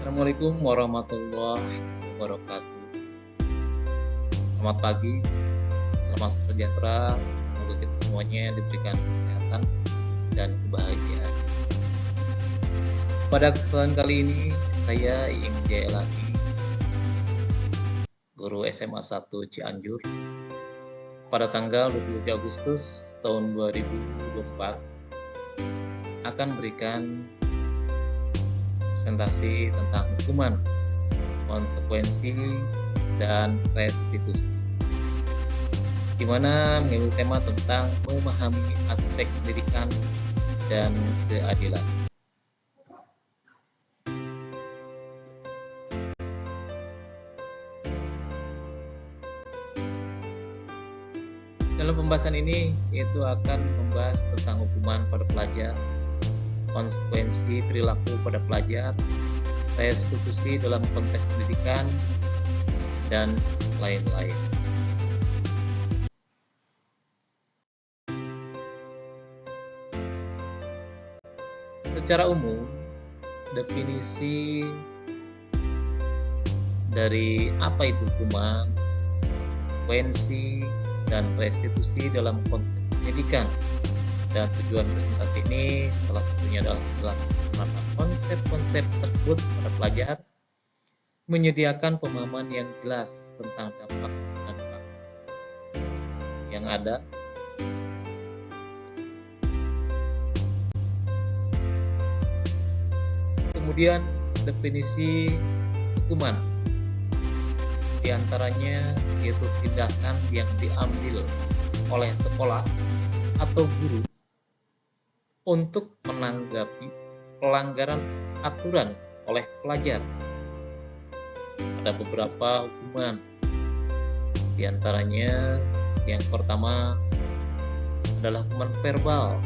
Assalamualaikum warahmatullahi wabarakatuh. Selamat pagi, selamat sejahtera. Semoga kita semuanya diberikan kesehatan dan kebahagiaan. Pada kesempatan kali ini, saya Iing Jailani, guru SMA 1 Cianjur, pada tanggal 27 Agustus tahun 2024 akan berikan presentasi tentang hukuman, konsekuensi, dan restitusi, di mana mengambil tema tentang memahami aspek pendidikan dan keadilan. Dalam pembahasan ini, yaitu akan membahas tentang hukuman pada pelajar, konsekuensi perilaku pada pelajar, restitusi dalam konteks pendidikan, dan lain-lain. Secara umum, definisi dari apa itu hukuman, konsekuensi, dan restitusi dalam konteks pendidikan dan tujuan presentasi ini salah satunya adalah menjelaskan kenapa konsep-konsep tersebut pada pelajar, menyediakan pemahaman yang jelas tentang dampak dan fakta yang ada, kemudian definisi hukuman, diantaranya yaitu tindakan yang diambil oleh sekolah atau guru untuk menanggapi pelanggaran aturan oleh pelajar. Ada beberapa hukuman, diantaranya yang pertama adalah hukuman verbal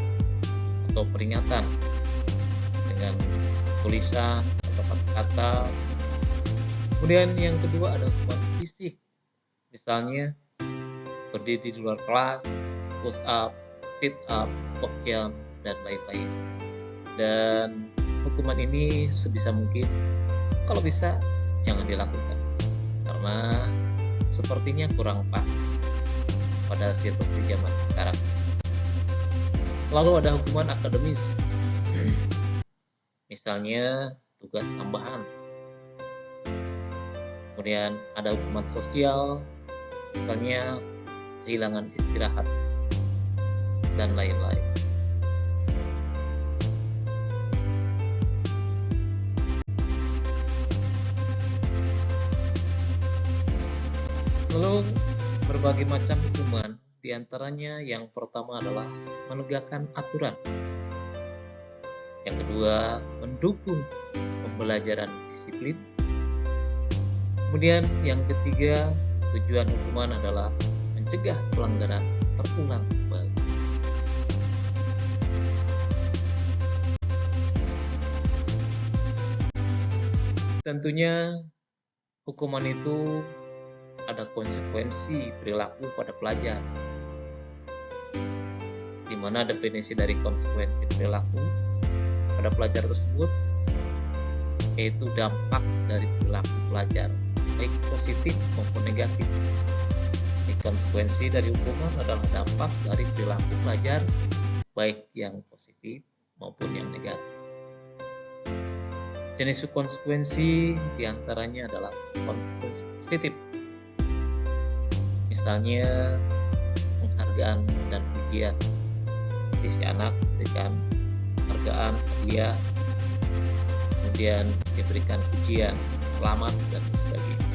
atau peringatan dengan tulisan atau kata-kata. Kemudian yang kedua ada hukuman fisik, misalnya berdiri di luar kelas, push up, sit up, squat jump, dan lain-lain. Dan hukuman ini sebisa mungkin, kalau bisa jangan dilakukan, karena sepertinya kurang pas pada situasi zaman sekarang. Lalu ada hukuman akademis, misalnya tugas tambahan. Kemudian ada hukuman sosial, misalnya kehilangan istirahat, dan lain-lain. Lalu berbagai macam hukuman, diantaranya yang pertama adalah menegakkan aturan, yang kedua mendukung pembelajaran disiplin, kemudian yang ketiga tujuan hukuman adalah mencegah pelanggaran terulang kembali. Tentunya hukuman itu ada konsekuensi perilaku pada pelajar, di mana definisi dari konsekuensi perilaku pada pelajar tersebut yaitu dampak dari perilaku pelajar, baik positif maupun negatif. Konsekuensi dari hukuman adalah dampak dari perilaku pelajar, baik yang positif maupun yang negatif. Jenis konsekuensi diantaranya adalah konsekuensi positif, misalnya penghargaan dan pujian. Jadi si anak diberikan penghargaan, hadiah, kemudian diberikan pujian, selamat, dan sebagainya.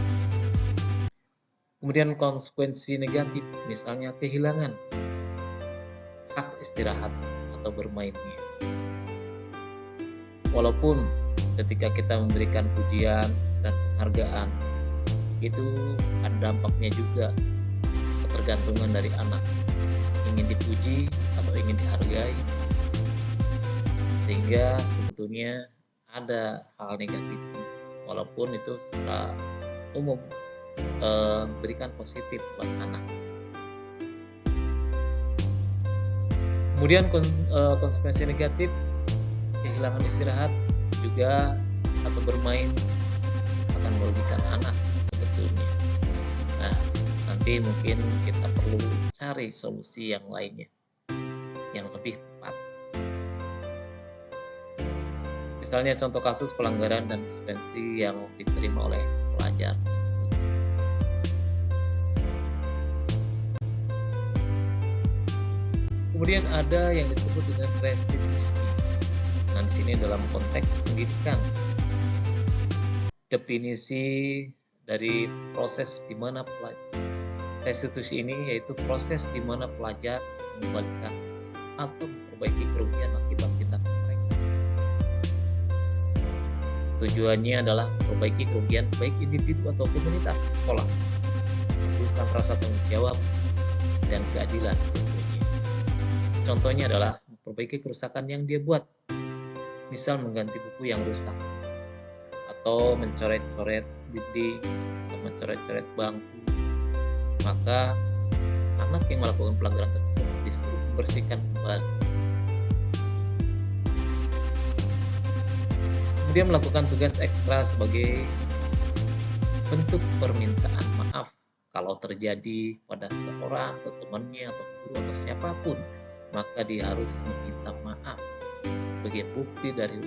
Kemudian konsekuensi negatif, misalnya kehilangan hak istirahat atau bermainnya. Walaupun ketika kita memberikan pujian dan penghargaan, itu ada dampaknya juga, ketergantungan dari anak, ingin dipuji atau ingin dihargai, sehingga sebetulnya ada hal negatifnya, walaupun itu secara umum berikan positif buat anak. Kemudian konsekuensi negatif, kehilangan istirahat juga atau bermain akan merugikan anak sebetulnya. Nah, nanti mungkin kita perlu cari solusi yang lainnya, yang lebih tepat. Misalnya contoh kasus pelanggaran dan konsekuensi yang diterima oleh pelajar tersebut. Kemudian ada yang disebut dengan restitusi. Nah, di sini dalam konteks pendidikan, definisi dari proses di mana restitusi ini yaitu proses di mana pelajar mengembalikan atau memperbaiki kerugian akibat tindakan mereka. Tujuannya adalah memperbaiki kerugian baik individu atau komunitas sekolah, bukan rasa tanggung jawab dan keadilan tentunya. Contohnya adalah memperbaiki kerusakan yang dia buat, misal mengganti buku yang rusak, atau mencoret-coret dinding, atau mencoret-coret bangku. Maka anak yang melakukan pelanggaran tersebut disuruh membersihkan kembali. Kemudian melakukan tugas ekstra sebagai bentuk permintaan maaf kalau terjadi pada seseorang atau temannya atau guru atau siapapun, maka dia harus meminta maaf sebagai bukti dari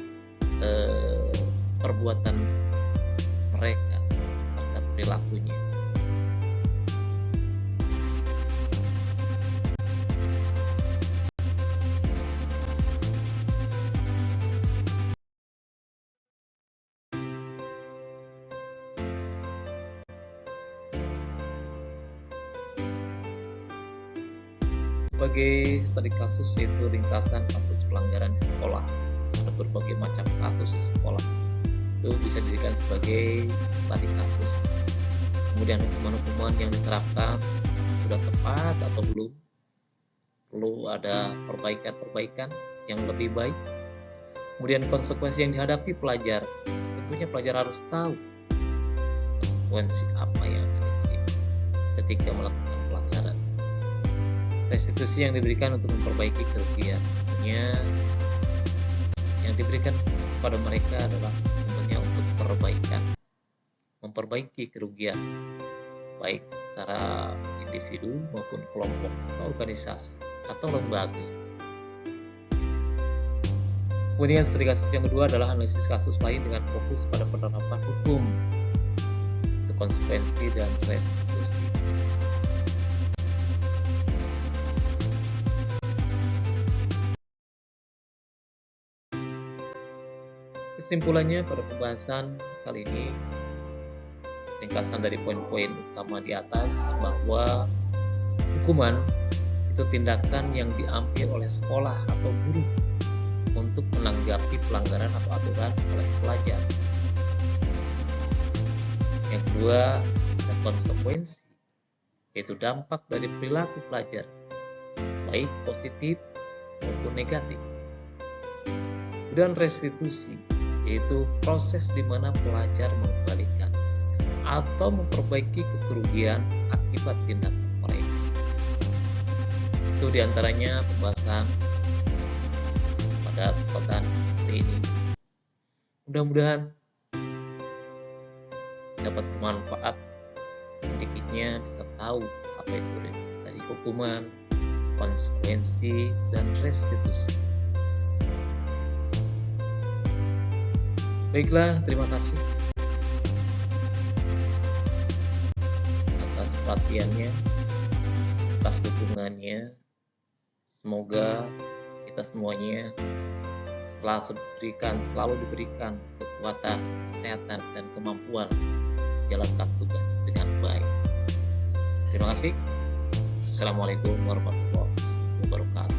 perbuatan mereka terhadap perilakunya. Sebagai studi kasus yaitu ringkasan kasus pelanggaran di sekolah. Ada berbagai macam kasus di sekolah. Itu bisa dijadikan sebagai studi kasus. Kemudian hukuman-hukuman yang diterapkan sudah tepat atau belum? Perlu ada perbaikan-perbaikan yang lebih baik. Kemudian konsekuensi yang dihadapi pelajar. Tentunya pelajar harus tahu konsekuensi apa yang akan diterima ketika melakukan pelanggaran. Restitusi yang diberikan untuk memperbaiki kerugian. Tentunya yang diberikan kepada mereka adalah tentunya untuk perbaikan, memperbaiki kerugian baik secara individu maupun kelompok atau organisasi atau lembaga. Kemudian studi kasus yang kedua adalah analisis kasus lain dengan fokus pada penerapan hukum untuk konsekuensi dan restitusi. Kesimpulannya pada pembahasan kali ini, ringkasan dari poin-poin utama di atas bahwa hukuman itu tindakan yang diambil oleh sekolah atau guru untuk menanggapi pelanggaran atau aturan oleh pelajar. Yang kedua, ada konsekuensi, yaitu dampak dari perilaku pelajar, baik positif maupun negatif. Dan restitusi, yaitu proses di mana pelajar mengembalikan atau memperbaiki kerugian akibat tindakan mereka. Itu diantaranya pembahasan pada kesempatan hari ini. Mudah-mudahan dapat bermanfaat, sedikitnya bisa tahu apa itu dari hukuman, konsekuensi, dan restitusi. Baiklah, terima kasih atas perhatiannya, atas dukungannya. Semoga kita semuanya selalu diberikan kekuatan, kesehatan, dan kemampuan menjalankan tugas dengan baik. Terima kasih. Assalamualaikum warahmatullahi wabarakatuh.